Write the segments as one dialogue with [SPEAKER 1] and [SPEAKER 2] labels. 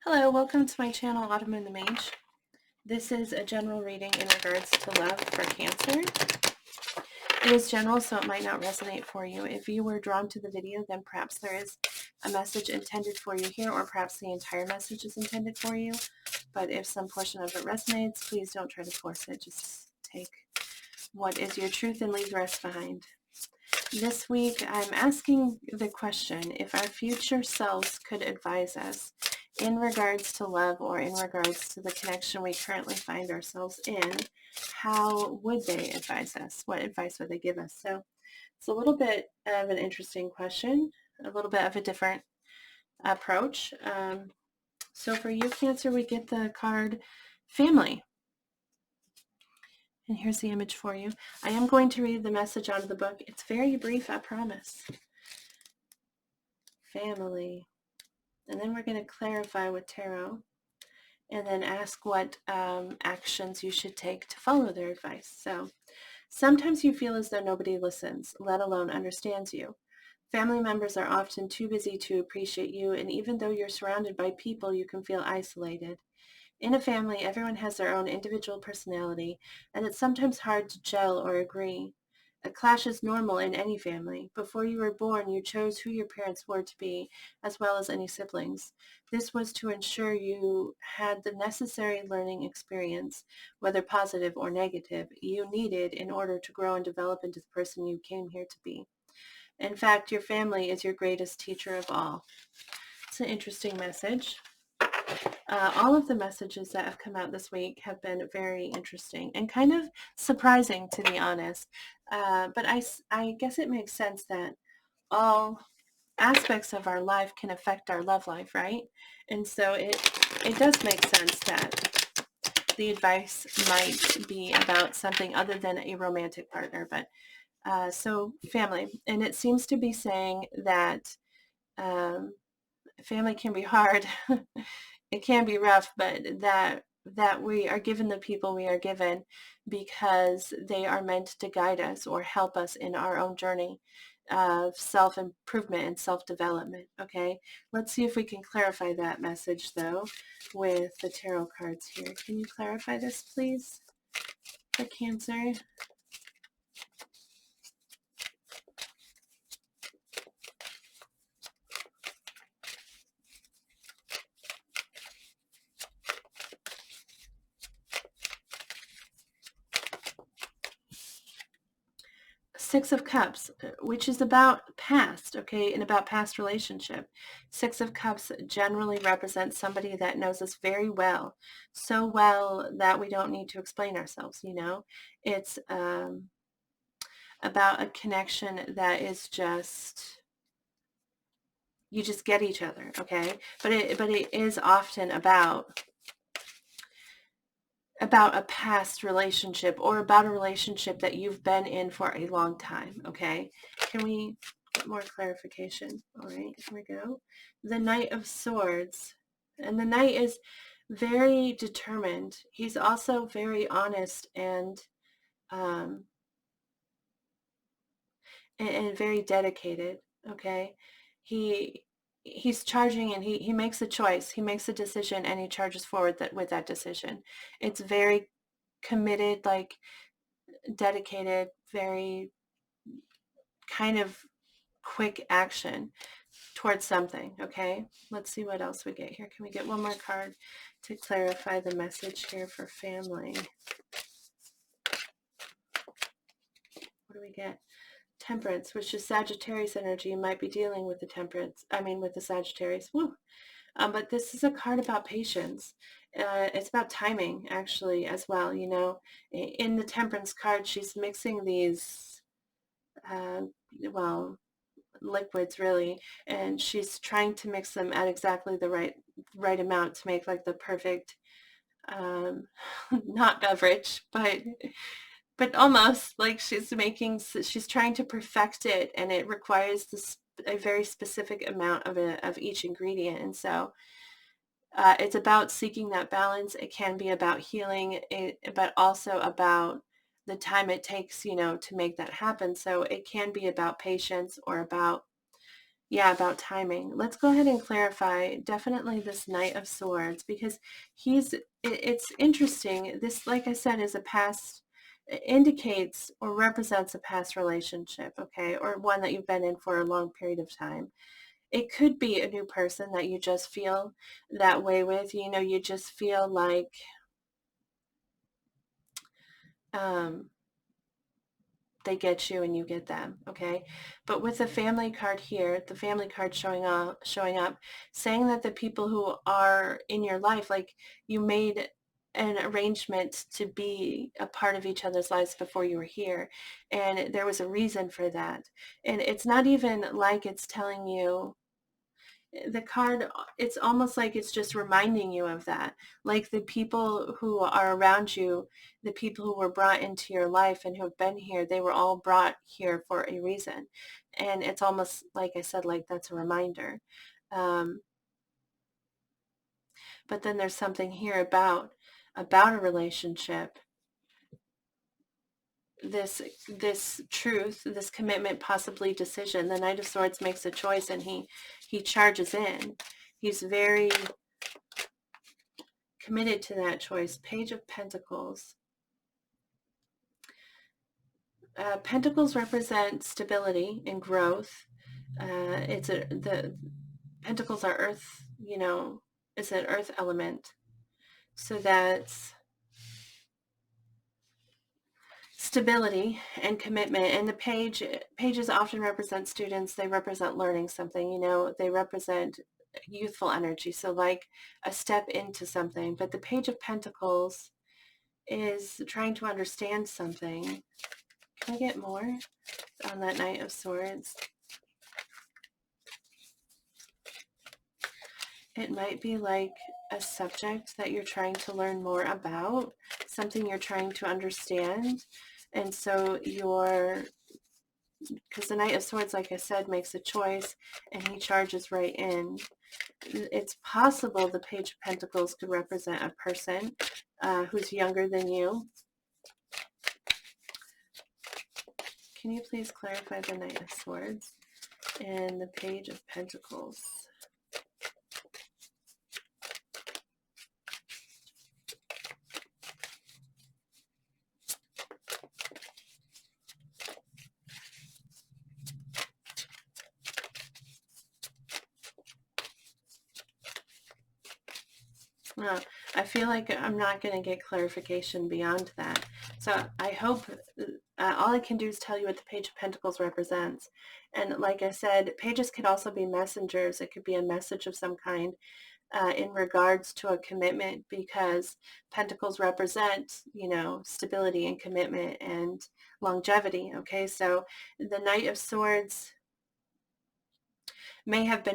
[SPEAKER 1] Hello, welcome to my channel, Autumn and the Mage. This is a general reading in regards to love for Cancer. It is general, so it might not resonate for you. If you were drawn to the video, then perhaps there is a message intended for you here, or perhaps the entire message is intended for you. But if some portion of it resonates, please don't try to force it. Just take what is your truth and leave the rest behind. This week, I'm asking the question, if our future selves could advise us in regards to love or in regards to the connection we currently find ourselves in, how would they advise us? What advice would they give us? So it's a little bit of an interesting question, a little bit of a different approach. So for you, Cancer, we get the card Family. And here's the image for you. I am going to read the message out of the book. It's very brief, I promise. Family. And then we're going to clarify with tarot and then ask what actions you should take to follow their advice. So sometimes you feel as though nobody listens, let alone understands you. Family members are often too busy to appreciate you, and even though you're surrounded by people, you can feel isolated. In a family, everyone has their own individual personality, and it's sometimes hard to gel or agree. A clash is normal in any family. Before you were born, you chose who your parents were to be, as well as any siblings. This was to ensure you had the necessary learning experience, whether positive or negative, you needed in order to grow and develop into the person you came here to be. In fact, your family is your greatest teacher of all. It's an interesting message. All of the messages that have come out this week have been very interesting and kind of surprising, to be honest. But I guess it makes sense that all aspects of our life can affect our love life, right? And so it does make sense that the advice might be about something other than a romantic partner. But so family, and it seems to be saying that family can be hard. It can be rough, but that we are given the people we are given because they are meant to guide us or help us in our own journey of self-improvement and self-development. Okay, let's see if we can clarify that message though with the tarot cards here. Can you clarify this, please, for Cancer? Six of Cups, which is about past, okay, and about past relationship. Six of Cups generally represents somebody that knows us very well, so well that we don't need to explain ourselves, you know. It's about a connection that is just, you just get each other, okay? But it is often about a past relationship or about a relationship that you've been in for a long time, okay? Can we get more clarification? All right, here we go. The Knight of Swords. And the Knight is very determined. He's also very honest and very dedicated, okay? He's charging, and he makes a choice. He makes a decision, and he charges forward with that decision. It's very committed, like dedicated, very kind of quick action towards something. Okay, let's see what else we get here. Can we get one more card to clarify the message here for family? What do we get? Temperance, which is Sagittarius energy. You might be dealing with the Temperance, with the Sagittarius. Woo. But this is a card about patience. It's about timing, actually, as well. You know, in the Temperance card, she's mixing these, liquids, really, and she's trying to mix them at exactly the right amount to make like the perfect, not beverage, but almost like she's trying to perfect it, and it requires a very specific amount of each ingredient. And so it's about seeking that balance. It can be about healing, but also about the time it takes, to make that happen. So it can be about patience or about Yeah, about timing. Let's go ahead and clarify definitely this Knight of Swords, because it's interesting. This, like I said, is a past, indicates or represents a past relationship, okay, or one that you've been in for a long period of time. It could be a new person that you just feel that way with. You just feel like um, they get you and you get them, okay? But with the family card here, the family card showing up, saying that the people who are in your life, like, you made an arrangement to be a part of each other's lives before you were here, and there was a reason for that. And it's not even like it's telling you, the card, it's almost like it's just reminding you of that. Like, the people who are around you, the people who were brought into your life and who have been here, they were all brought here for a reason. And it's almost like I said, like, that's a reminder. um, but then there's something here about a relationship, this truth, this commitment, possibly decision. The Knight of Swords makes a choice, and he charges in. He's very committed to that choice. Page of Pentacles. Pentacles represent stability and growth. The Pentacles are earth, it's an earth element. So that's stability and commitment. And the pages often represent students. They represent learning something, they represent youthful energy. So like a step into something. But the Page of Pentacles is trying to understand something. Can I get more on that Knight of Swords? It might be like a subject that you're trying to learn more about, something you're trying to understand. And so because the Knight of Swords, like I said, makes a choice and he charges right in. It's possible the Page of Pentacles could represent a person who's younger than you. Can you please clarify the Knight of Swords and the Page of Pentacles? No, I feel like I'm not going to get clarification beyond that. So I hope, all I can do is tell you what the Page of Pentacles represents. And like I said, pages could also be messengers. It could be a message of some kind in regards to a commitment, because Pentacles represent, stability and commitment and longevity. Okay, so the Knight of Swords may have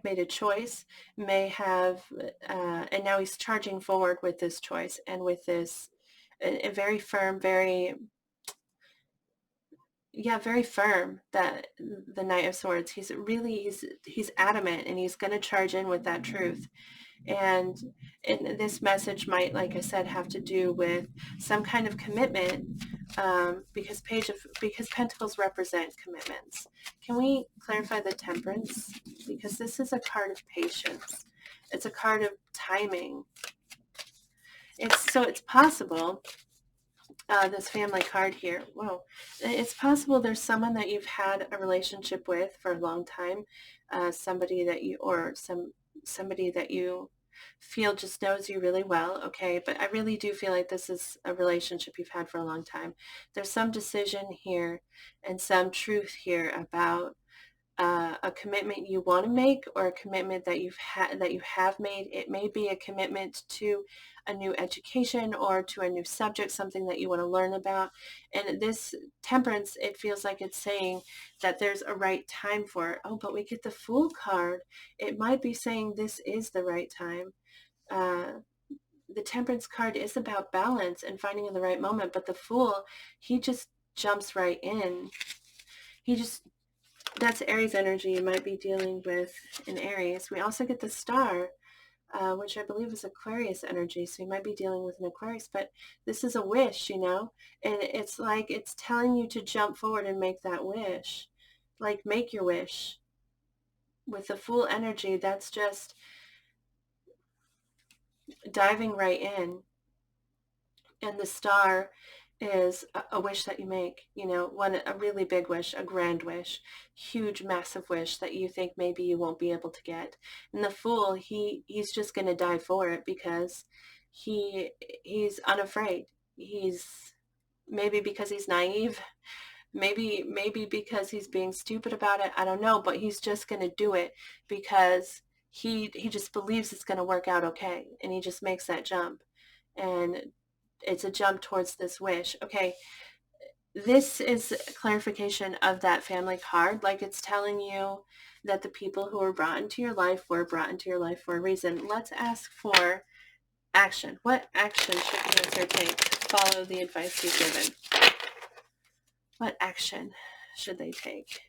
[SPEAKER 1] made a choice, and now he's charging forward with this choice and with this a very firm, very firm, that the Knight of Swords, he's adamant, and he's going to charge in with that truth. And this message might, like I said, have to do with some kind of commitment, because Pentacles represent commitments. Can we clarify the Temperance? Because this is a card of patience. It's a card of timing. It's possible, this family card here. Whoa. It's possible there's someone that you've had a relationship with for a long time, somebody that you feel just knows you really well, okay? But I really do feel like this is a relationship you've had for a long time. There's some decision here and some truth here about a commitment you want to make, or a commitment that you have made. It may be a commitment to a new education or to a new subject, something that you want to learn about. And this Temperance, it feels like it's saying that there's a right time for it. Oh, but we get the Fool card. It might be saying this is the right time. The Temperance card is about balance and finding the right moment, but the Fool, he just jumps right in. That's Aries energy you might be dealing with in Aries. We also get the Star, which I believe is Aquarius energy. So you might be dealing with an Aquarius, but this is a wish, and it's like it's telling you to jump forward and make that wish. Like, make your wish. with the Fool energy, that's just diving right in. And the Star is a wish that you make, a really big wish, a grand wish, huge, massive wish that you think maybe you won't be able to get. And the Fool, he's just going to dive for it because he's unafraid. He's maybe because he's naive, maybe because he's being stupid about it. I don't know, but he's just going to do it because he just believes it's going to work out okay, and he just makes that jump. And it's a jump towards this wish. Okay, this is clarification of that family card. Like, it's telling you that the people who were brought into your life were brought into your life for a reason. Let's ask for action. What action should Cancer take to follow the advice you've given? What action should they take?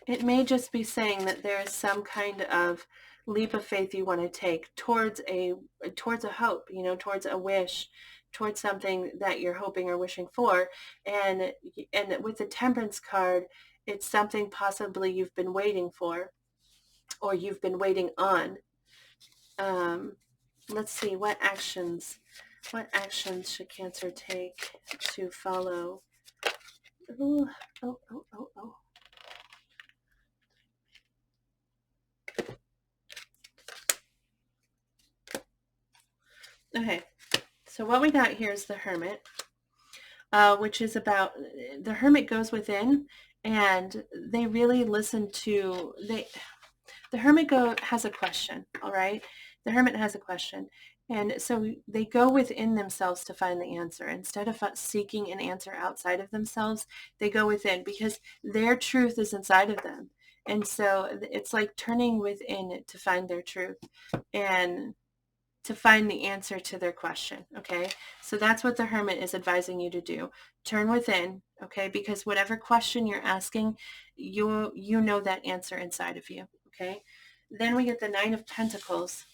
[SPEAKER 1] It may just be saying that there is some kind of leap of faith you want to take towards a hope, towards a wish, towards something that you're hoping or wishing for. And with the Temperance card, it's something possibly you've been waiting for, or you've been waiting on. Let's see, what actions should Cancer take to follow? Oh. Okay, so what we got here is the Hermit, which is about, the Hermit goes within, and they really listen to, the Hermit has a question, all right? The Hermit has a question. And so they go within themselves to find the answer. Instead of seeking an answer outside of themselves, they go within because their truth is inside of them. And so it's like turning within to find their truth and to find the answer to their question. Okay, so that's what the Hermit is advising you to do. Turn within, okay, because whatever question you're asking, you know that answer inside of you. Okay, then we get the Nine of Pentacles,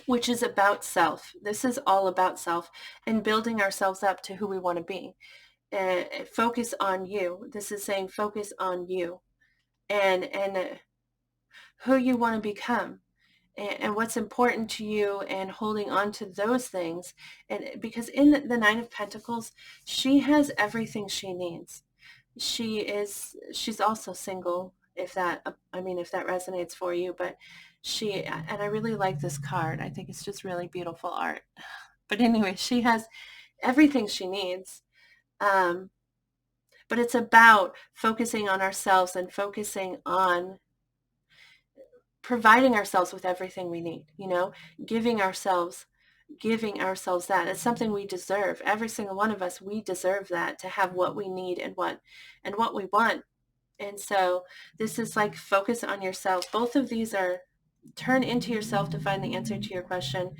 [SPEAKER 1] which is about self. This is all about self and building ourselves up to who we want to be. Focus on you. This is saying focus on you and who you want to become and what's important to you, and holding on to those things. And because in the Nine of Pentacles, she has everything she needs. She's also single, if that resonates for you, but and I really like this card. I think it's just really beautiful art. But anyway, she has everything she needs. But it's about focusing on ourselves and focusing on providing ourselves with everything we need, giving ourselves that. It's something we deserve. Every single one of us, we deserve that, to have what we need and what we want. And so this is like focus on yourself. Both of these are turn into yourself to find the answer to your question,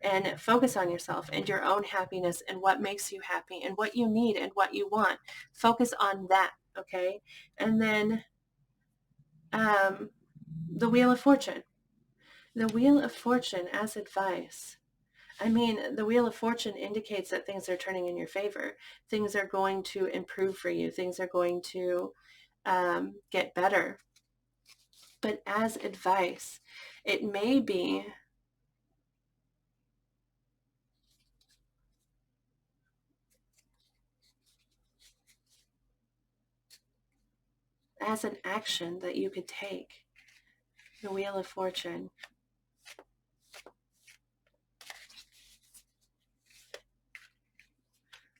[SPEAKER 1] and focus on yourself and your own happiness and what makes you happy and what you need and what you want. Focus on that. Okay. And then the Wheel of Fortune. The Wheel of Fortune as advice. I mean, the Wheel of Fortune indicates that things are turning in your favor. Things are going to improve for you. Things are going to get better. But as advice, it may be as an action that you could take. The Wheel of Fortune.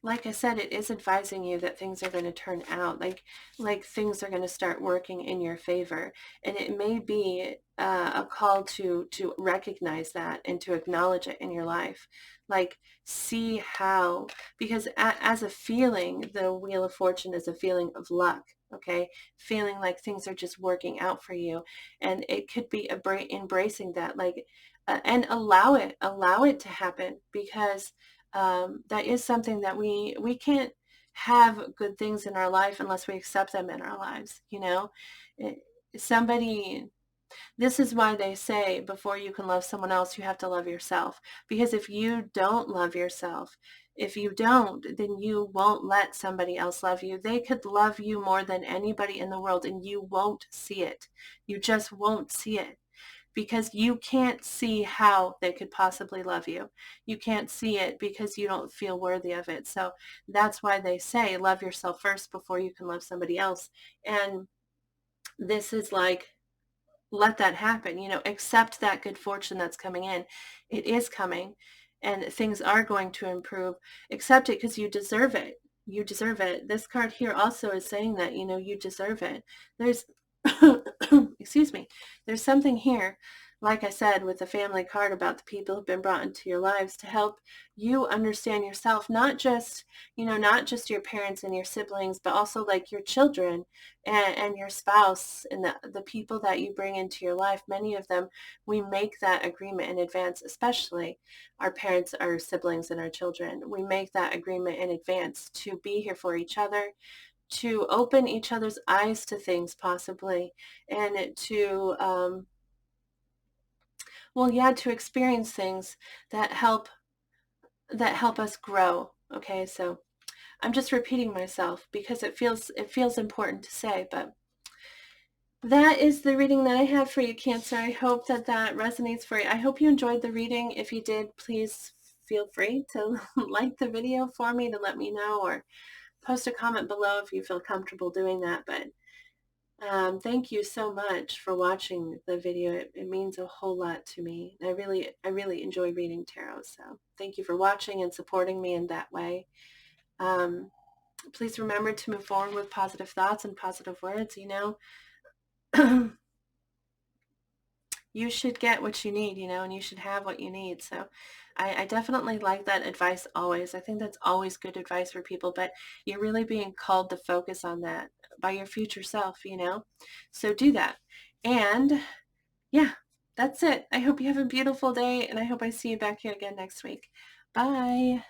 [SPEAKER 1] Like I said, it is advising you that things are going to turn out, like things are going to start working in your favor. And it may be a call to recognize that and to acknowledge it in your life. Like, see how, because as a feeling, the Wheel of Fortune is a feeling of luck. Okay, feeling like things are just working out for you. And it could be embracing that, like, and allow it to happen, because that is something that we can't have good things in our life unless we accept them in our lives. Somebody, this is why they say before you can love someone else, you have to love yourself. Because if you don't love yourself, If you don't, then you won't let somebody else love you. They could love you more than anybody in the world, and you won't see it. You just won't see it because you can't see how they could possibly love you. You can't see it because you don't feel worthy of it. So that's why they say love yourself first before you can love somebody else. And this is like, let that happen, accept that good fortune that's coming in. It is coming and things are going to improve. Accept it because you deserve it. You deserve it. This card here also is saying that, you deserve it. There's, excuse me, there's something here, like I said, with the family card about the people who've been brought into your lives to help you understand yourself, not just your parents and your siblings, but also like your children and your spouse and the people that you bring into your life. Many of them, we make that agreement in advance, especially our parents, our siblings, and our children. We make that agreement in advance to be here for each other, to open each other's eyes to things possibly, and to, to experience things that help us grow. Okay, so I'm just repeating myself because it feels important to say, but that is the reading that I have for you, Cancer. I hope that resonates for you. I hope you enjoyed the reading. If you did, please feel free to like the video for me to let me know, or post a comment below if you feel comfortable doing that. But thank you so much for watching the video. It means a whole lot to me. I really enjoy reading tarot. So thank you for watching and supporting me in that way. Please remember to move forward with positive thoughts and positive words. You should get what you need, and you should have what you need. So I definitely like that advice always. I think that's always good advice for people, but you're really being called to focus on that by your future self, So do that. And yeah, that's it. I hope you have a beautiful day, and I hope I see you back here again next week. Bye.